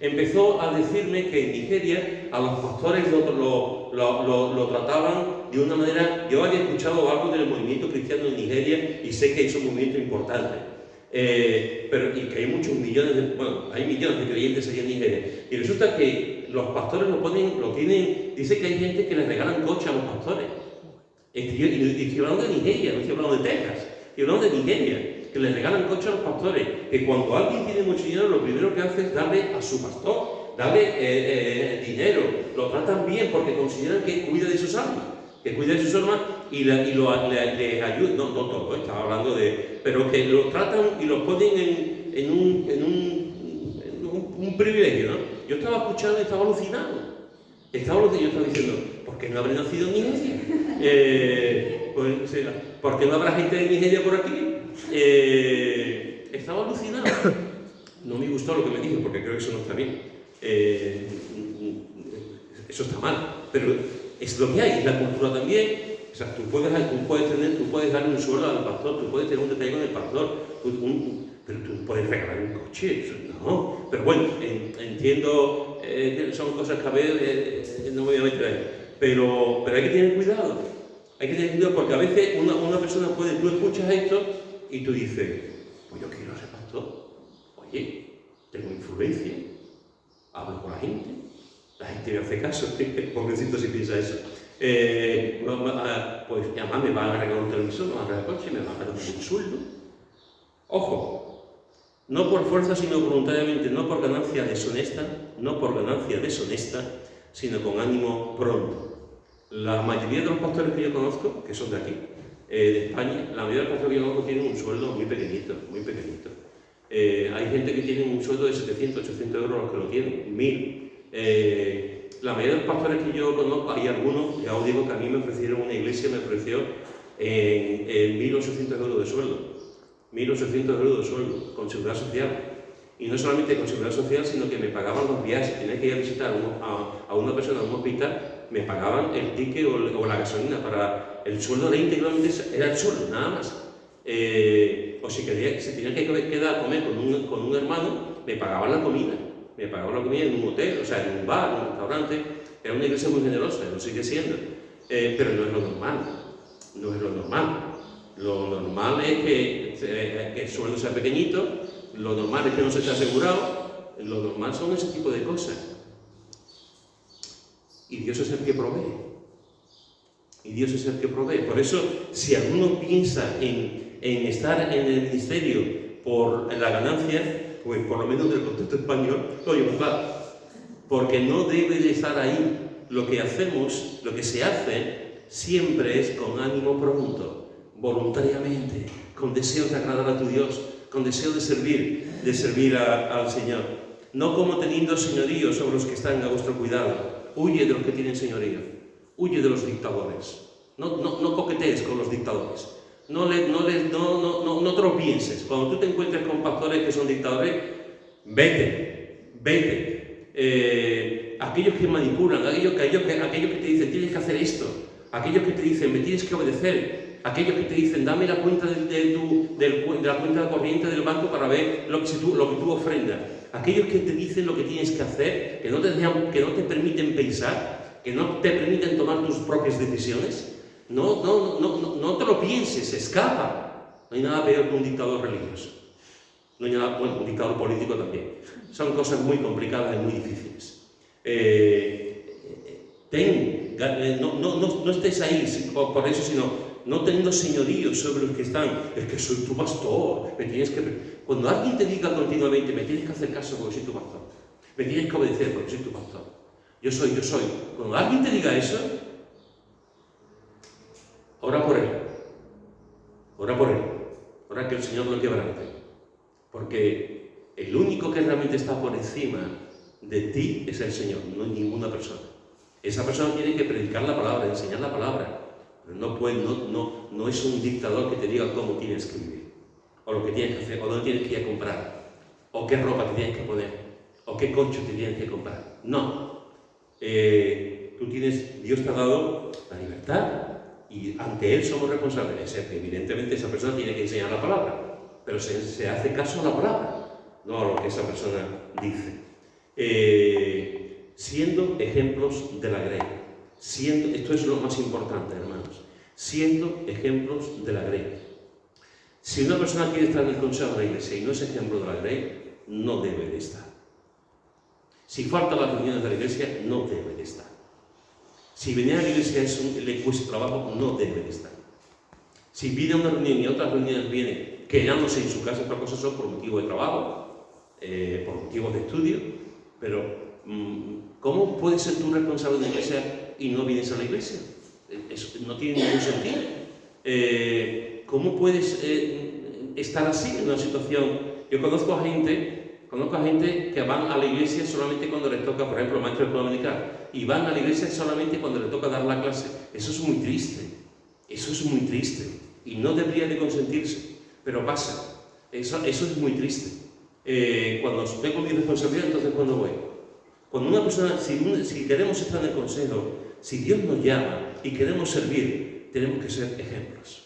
empezó a decirme que en Nigeria a los pastores lo trataban de una manera. Yo había escuchado algo del movimiento cristiano en Nigeria y sé que es un movimiento importante, pero y que hay muchos millones hay millones de creyentes allí en Nigeria, y resulta que los pastores dice que hay gente que les regalan coches a los pastores. Y estoy hablando de Nigeria, no estoy hablando de Texas, estoy hablando de Nigeria. que les regalan coches a los pastores, que cuando alguien tiene mucho dinero, lo primero que hace es darle a su pastor, darle dinero, lo tratan bien porque consideran que cuida de sus almas, y les ayudan, no todo, estaba hablando de, pero que lo tratan y lo ponen en un privilegio, ¿no? Yo estaba escuchando y estaba alucinado. Yo estaba diciendo, ¿por qué no habré nacido en Nigeria? ¿Por qué no habrá gente de Nigeria por aquí? Estaba alucinado. No me gustó lo que me dijo, porque creo que eso no está bien. Eso está mal, pero es lo que hay, es la cultura también. O sea, tú puedes darle un sueldo al pastor, tú puedes tener un detalle con el pastor, pero tú puedes regalar un coche, no. Pero bueno, entiendo que son cosas que a veces no me voy a meter ahí. Pero hay que tener cuidado. Hay que tener cuidado porque a veces una persona tú escuchas esto y tú dices, pues yo quiero ser pastor. Oye, tengo influencia, hablo con la gente me hace caso, pobrecito si piensa eso. Pues además me van a regalar un televisor, me van a regalar coche, me van a dar un sueldo. Ojo, no por fuerza sino voluntariamente, no por ganancia deshonesta, sino con ánimo pronto. La mayoría de los pastores que yo conozco, que son de aquí, de España, la mayoría de los pastores que yo conozco tienen un sueldo muy pequeñito. Hay gente que tiene un sueldo de 700, 800 euros, los que lo tienen, 1000. La mayoría de los pastores que yo conozco, hay algunos, ya os digo que a mí me ofrecieron una iglesia, me ofreció en 1.800 euros de sueldo. 1.800 euros de sueldo, con seguridad social. Y no solamente con seguridad social, sino que me pagaban los viajes. Si tenía que ir a visitar a una persona en un hospital, me pagaban el ticket o la gasolina para el sueldo de íntegramente, era el sueldo, nada más. O si tenía que quedar a comer con un hermano, me pagaban la comida. Me pagaban la comida en un hotel, o sea, en un bar, en un restaurante. Era una iglesia muy generosa, lo sigue siendo. Pero no es lo normal. Lo normal es que el sueldo sea pequeñito, lo normal es que no se esté asegurado, lo normal son ese tipo de cosas. Y Dios es el que provee. Por eso, si alguno piensa en estar en el ministerio por la ganancia, pues por lo menos del contexto español, lo lleva claro. Porque no debe de estar ahí. Lo que hacemos, lo que se hace, siempre es con ánimo pronto, voluntariamente, con deseo de agradar a tu Dios, con deseo de servir al Señor. No como teniendo señorío sobre los que están a vuestro cuidado. Huye de los que tienen señorío. Huye de los dictadores. No coquetees con los dictadores. No te lo pienses. Cuando tú te encuentres con pastores que son dictadores, vete. Aquellos que manipulan, aquellos que te dicen tienes que hacer esto, aquellos que te dicen me tienes que obedecer, aquellos que te dicen dame la cuenta de la cuenta corriente del banco para ver lo que tú ofrendas, aquellos que te dicen lo que tienes que hacer, que no te permiten pensar, que no te permiten tomar tus propias decisiones. No te lo pienses, escapa. No hay nada peor que un dictador religioso. No hay nada, bueno, un dictador político también. Son cosas muy complicadas y muy difíciles. No estés ahí por eso, sino no teniendo señorío sobre los que están. Es que soy tu pastor, me tienes que... Cuando alguien te diga continuamente, me tienes que hacer caso porque soy tu pastor, me tienes que obedecer porque soy tu pastor, yo soy. Cuando alguien te diga eso, ora por él. Ora que el Señor lo quebrante. Porque el único que realmente está por encima de ti es el Señor, no ninguna persona. Esa persona tiene que predicar la palabra, enseñar la palabra. Pero no es un dictador que te diga cómo tienes que vivir, o lo que tienes que hacer, o dónde tienes que ir a comprar, o qué ropa te tienes que poner, o qué coche te tienes que comprar. No. Dios te ha dado la libertad. Y ante Él somos responsables. Evidentemente esa persona tiene que enseñar la palabra, pero se hace caso a la palabra, no a lo que esa persona dice. Siendo ejemplos de la grey. Esto es lo más importante, hermanos. Siendo ejemplos de la grey. Si una persona quiere estar en el consejo de la iglesia y no es ejemplo de la grey, no debe de estar. Si faltan las reuniones de la iglesia, no debe de estar. Si venir a la iglesia le cuesta trabajo, no debe de estar. Si viene a una reunión y a otras reuniones viene quedándose en su casa. Otras cosas son por motivos de trabajo, por motivos de estudio, pero ¿cómo puedes ser tú responsable de la iglesia y no vienes a la iglesia? Eso no tiene ningún sentido. ¿Cómo puedes estar así en una situación? Yo conozco a gente que van a la iglesia solamente cuando les toca, por ejemplo, maestros de escuela dominical, y van a la iglesia solamente cuando les toca dar la clase. Eso es muy triste. Eso es muy triste. Y no debería de consentirse, pero pasa. Eso es muy triste. Cuando tengo mi responsabilidad, entonces ¿cuándo voy? Cuando una persona, si queremos estar en el consejo, si Dios nos llama y queremos servir, tenemos que ser ejemplos.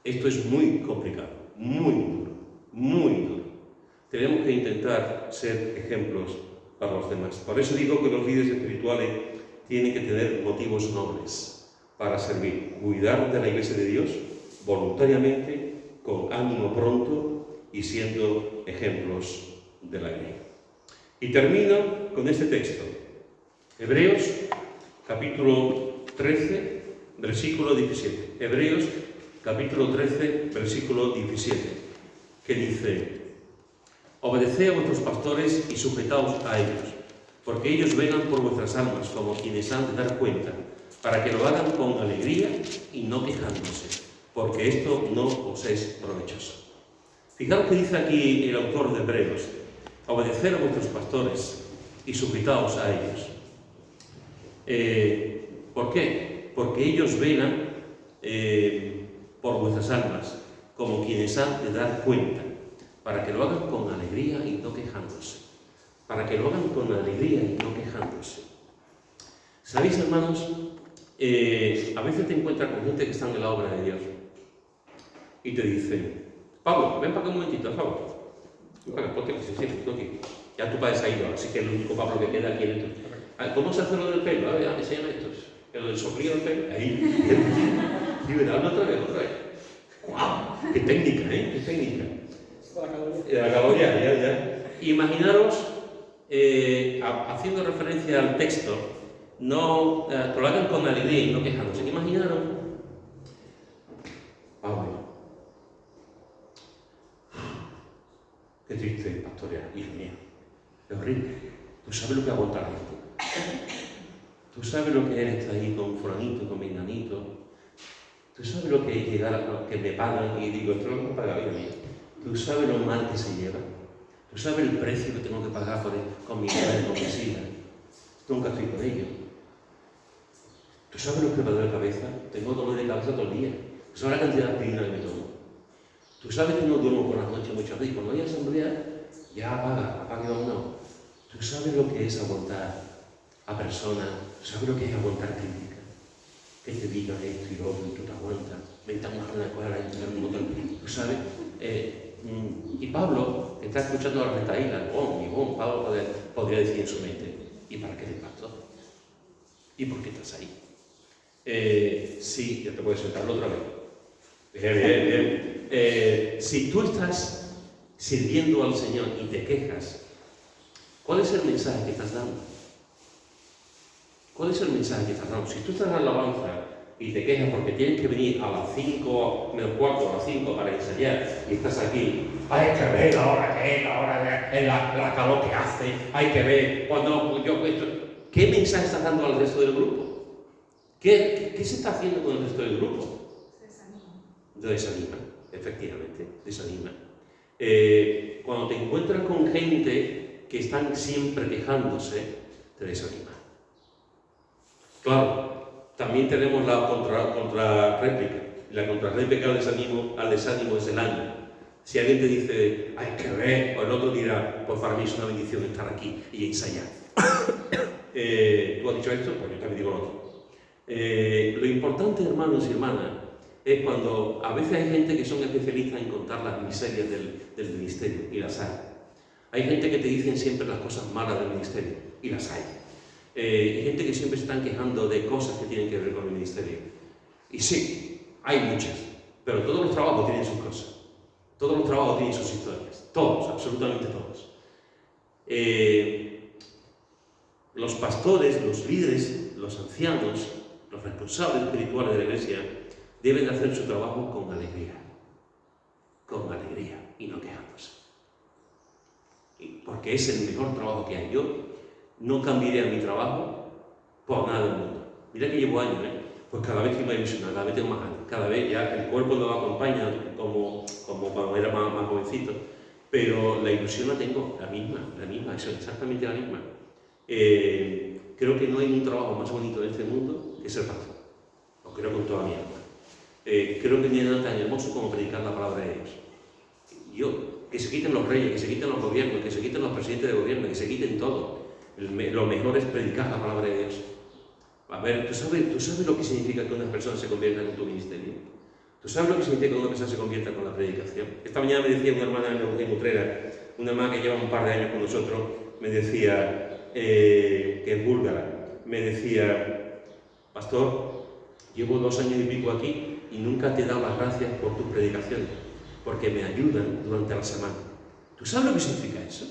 Esto es muy complicado, muy duro, muy duro. Tenemos que intentar ser ejemplos para los demás. Por eso digo que los líderes espirituales tienen que tener motivos nobles para servir, cuidar de la iglesia de Dios voluntariamente, con ánimo pronto y siendo ejemplos de la iglesia. Y termino con este texto, Hebreos capítulo 13, versículo 17. Hebreos capítulo 13, versículo 17, que dice: obedeced a vuestros pastores y sujetaos a ellos, porque ellos velan por vuestras almas como quienes han de dar cuenta, para que lo hagan con alegría y no quejándose, porque esto no os es provechoso. Fijaros que dice aquí el autor de Hebreos: obedecer a vuestros pastores y sujetaos a ellos. ¿Por qué? Porque ellos velan por vuestras almas, como quienes han de dar cuenta, para que lo hagan con alegría y no quejándose. Para que lo hagan con alegría y no quejándose. ¿Sabéis, hermanos? A veces te encuentras con gente que está en la obra de Dios y te dice: Pablo, ven para acá un momentito, por favor. Bueno, ponte que se aquí. Ya tu padre se ha ido, así que el único Pablo que queda aquí es esto. ¿Cómo se hace lo del pelo? A ver, enséñame esto. Lo del soplío del pelo. Ahí. Y verán otra vez. ¡Guau! ¡Qué técnica, qué técnica! La caloría, ya. Imaginaros, haciendo referencia al texto, no, que lo hagan con alegría y no quejándose. Imaginaros, Pablo, qué triste pastorear, hijo mío, es horrible. Tú sabes lo que aguanta la gente. Tú sabes lo que es estar ahí con fulanito, con menganito. Tú sabes lo que es llegar a que me pagan y digo: esto lo tengo que pagar, hijo mío. Tú sabes lo mal que se lleva. Tú sabes el precio que tengo que pagar con mi madre, con mis hijas. Nunca estoy con ellos. Tú sabes lo que me duele la cabeza. Tengo dolor de cabeza todo el día. Tú sabes la cantidad de aspirina que me tomo. Tú sabes que no duermo por las noches muchas veces. Cuando hay asamblea, ya apaga uno. Tú sabes lo que es aguantar a personas. Tú sabes lo que es aguantar crítica. Que te digan esto y lo otro y tú te aguantas. Vente a una cosa ahí, un montón. Tú sabes. Y Pablo, que está escuchando a la retaíla, Pablo podría decir en su mente: ¿y para qué eres pastor? ¿Y por qué estás ahí? Sí, ya te puedes sentarlo otra vez. Bien. Si tú estás sirviendo al Señor y te quejas, ¿cuál es el mensaje que estás dando? ¿Cuál es el mensaje que estás dando? Si tú estás en alabanza y te quejas porque tienes que venir a las 5 menos cuarto, a las 5 para ensayar, y estás aquí, hay que ver la hora que es, la calor que hace, hay que ver cuando ¿qué mensaje estás dando al resto del grupo? ¿Qué se está haciendo con el resto del grupo? Desanima, efectivamente, desanima. Cuando te encuentras con gente que están siempre quejándose, te desanima. Claro, también tenemos la contrarréplica. La contrarréplica al desánimo es el ánimo. Si alguien te dice: hay que ver, o el otro dirá: pues para mí es una bendición estar aquí y ensayar. ¿Tú has dicho esto? Pues yo también digo lo otro. Lo importante, hermanos y hermanas, es cuando a veces hay gente que son especialistas en contar las miserias del ministerio, y las hay. Hay gente que te dicen siempre las cosas malas del ministerio, y las hay. Hay gente que siempre se están quejando de cosas que tienen que ver con el ministerio. Y sí, hay muchas, pero todos los trabajos tienen sus cosas. Todos los trabajos tienen sus historias. Todos, absolutamente todos. Los pastores, los líderes, los ancianos, los responsables espirituales de la iglesia deben hacer su trabajo con alegría. con alegría y no quejándose. Porque es el mejor trabajo que hay. Yo no cambiaría mi trabajo por nada del mundo. Mira que llevo años, pues cada vez estoy más ilusionado, cada vez tengo más ganas, cada vez ya el cuerpo no me acompaña como cuando era más jovencito, pero la ilusión la tengo, la misma, eso, exactamente la misma. Creo que no hay un trabajo más bonito en este mundo que ser pastor. Lo creo con toda mi alma. Creo que no hay nada tan hermoso como predicar la palabra de Dios. Que se quiten los reyes, que se quiten los gobiernos, que se quiten los presidentes de gobierno, que se quiten todo. Lo mejor es predicar la palabra de Dios. A ver, ¿tú sabes lo que significa que una persona se convierta en tu ministerio? ¿Tú sabes lo que significa que una persona se convierta con la predicación? Esta mañana me decía una hermana en Utrera, una hermana que lleva un par de años con nosotros, me decía, que es búlgara, me decía, pastor, llevo 2 años y pico aquí y nunca te he dado las gracias por tus predicaciones, porque me ayudan durante la semana. ¿Tú sabes lo que significa eso?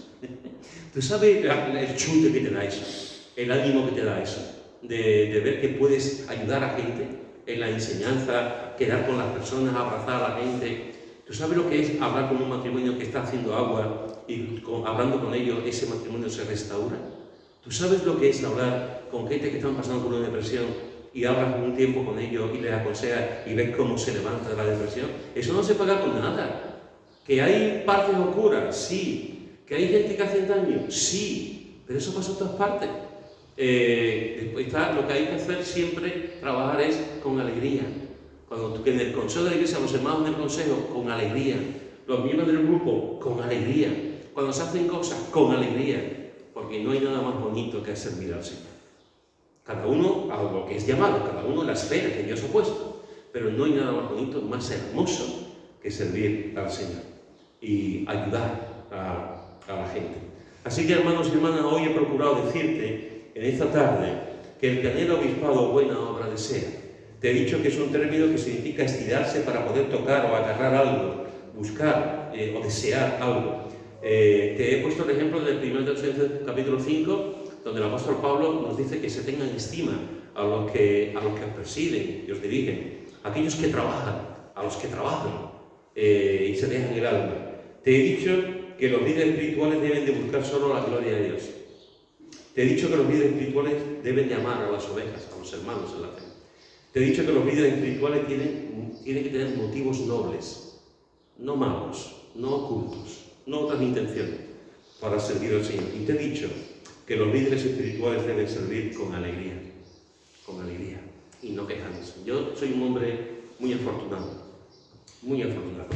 ¿Tú sabes el chute que te da eso? El ánimo que te da eso. De ver que puedes ayudar a gente en la enseñanza, quedar con las personas, abrazar a la gente. ¿Tú sabes lo que es hablar con un matrimonio que está haciendo agua y hablando con ellos ese matrimonio se restaura? ¿Tú sabes lo que es hablar con gente que están pasando por una depresión y hablas un tiempo con ellos y les aconsejas y ves cómo se levanta de la depresión? Eso no se paga con nada. ¿Que hay partes oscuras? Sí. ¿Que hay gente que hace daño? Sí. Pero eso pasa en todas partes. Después está lo que hay que hacer siempre, trabajar es con alegría. Cuando en el consejo de la iglesia, los hermanos del consejo, con alegría. Los miembros del grupo, con alegría. Cuando se hacen cosas, con alegría. Porque no hay nada más bonito que servir al Señor. Cada uno a lo que es llamado, cada uno en la esfera que Dios ha puesto. Pero no hay nada más bonito, más hermoso que servir al Señor y ayudar a la gente. Así que, hermanos y hermanas, hoy he procurado decirte en esta tarde que el que anhela obispado buena obra desea. Te he dicho que es un término que significa estirarse para poder tocar o agarrar algo, buscar o desear algo. Te he puesto el ejemplo del 1 Tesalonicenses capítulo 5, donde el apóstol Pablo nos dice que se tengan estima a los que os presiden y os dirigen, aquellos que trabajan, a los que trabajan y se dejan el alma. Te he dicho que los líderes espirituales deben de buscar solo la gloria de Dios. Te he dicho que los líderes espirituales deben de amar a las ovejas, a los hermanos en la fe. Te he dicho que los líderes espirituales tienen que tener motivos nobles, no malos, no ocultos, no otras intenciones, para servir al Señor. Y te he dicho que los líderes espirituales deben servir con alegría, y no quejándose. Yo soy un hombre muy afortunado, muy afortunado.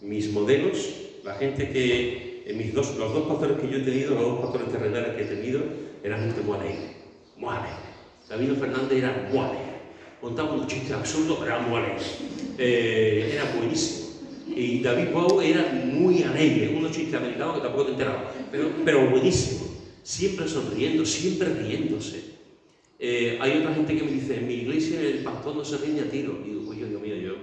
Mis modelos, la gente que, los dos pastores que yo he tenido, los dos pastores terrenales que he tenido, eran gente muy alegre, muy alegre. Sabino Fernández era muy alegre, contaba unos chistes absurdos, pero era muy alegre, era buenísimo. Y David Bow era muy alegre, unos chistes americanos que tampoco te enterabas, pero buenísimo, siempre sonriendo, siempre riéndose. Hay otra gente que me dice, en mi iglesia el pastor no se ríe ni a tiro. Y digo, Dios mío, yo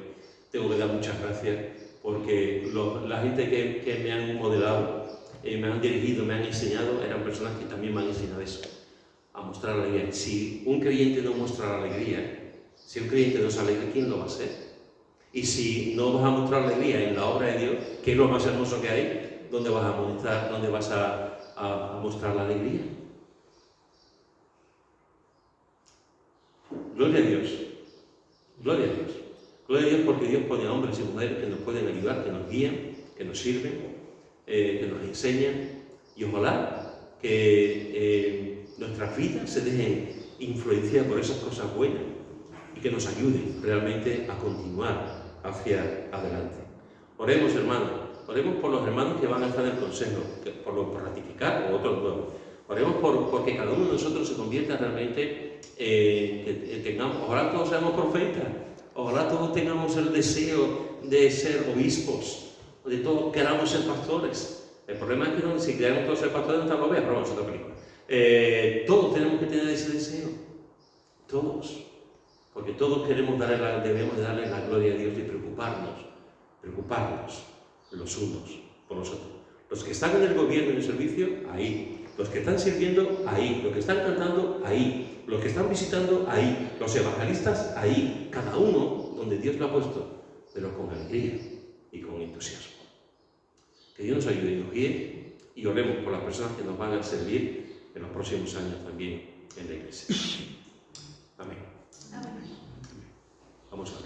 tengo que dar muchas gracias porque la gente que me han modelado, me han dirigido, me han enseñado, eran personas que también me han enseñado eso, a mostrar la alegría. Si un creyente no muestra la alegría, si un creyente no se alegra, ¿quién lo va a hacer? Y si no vas a mostrar la alegría en la obra de Dios, que es lo más hermoso que hay, ¿dónde vas a mostrar, mostrar la alegría? Gloria a Dios, gloria a Dios. Gloria a Dios porque Dios pone a hombres y mujeres que nos pueden ayudar, que nos guían, que nos sirven, que nos enseñan. Y ojalá que nuestras vidas se dejen influenciar por esas cosas buenas y que nos ayuden realmente a continuar hacia adelante. Oremos, hermanos. Oremos por los hermanos que van a estar en el consejo, por ratificar o otros nuevos. Oremos porque cada uno de nosotros se convierta realmente, ojalá todos seamos profetas, ojalá todos tengamos el deseo de ser obispos, de todos queramos ser pastores. El problema es que si queremos todos ser pastores, no lo veas, pero vamos a otra película. Todos tenemos que tener ese deseo, todos, porque todos debemos de darle la gloria a Dios y preocuparnos los unos por los otros. Los que están en el gobierno y en el servicio, ahí. Los que están sirviendo, ahí. Los que están cantando, ahí. Los que están visitando, ahí. Los evangelistas, ahí. Cada uno donde Dios lo ha puesto, pero con alegría y con entusiasmo. Que Dios nos ayude y nos guíe, y oremos por las personas que nos van a servir en los próximos años también en la iglesia. Amén. Vamos a ver.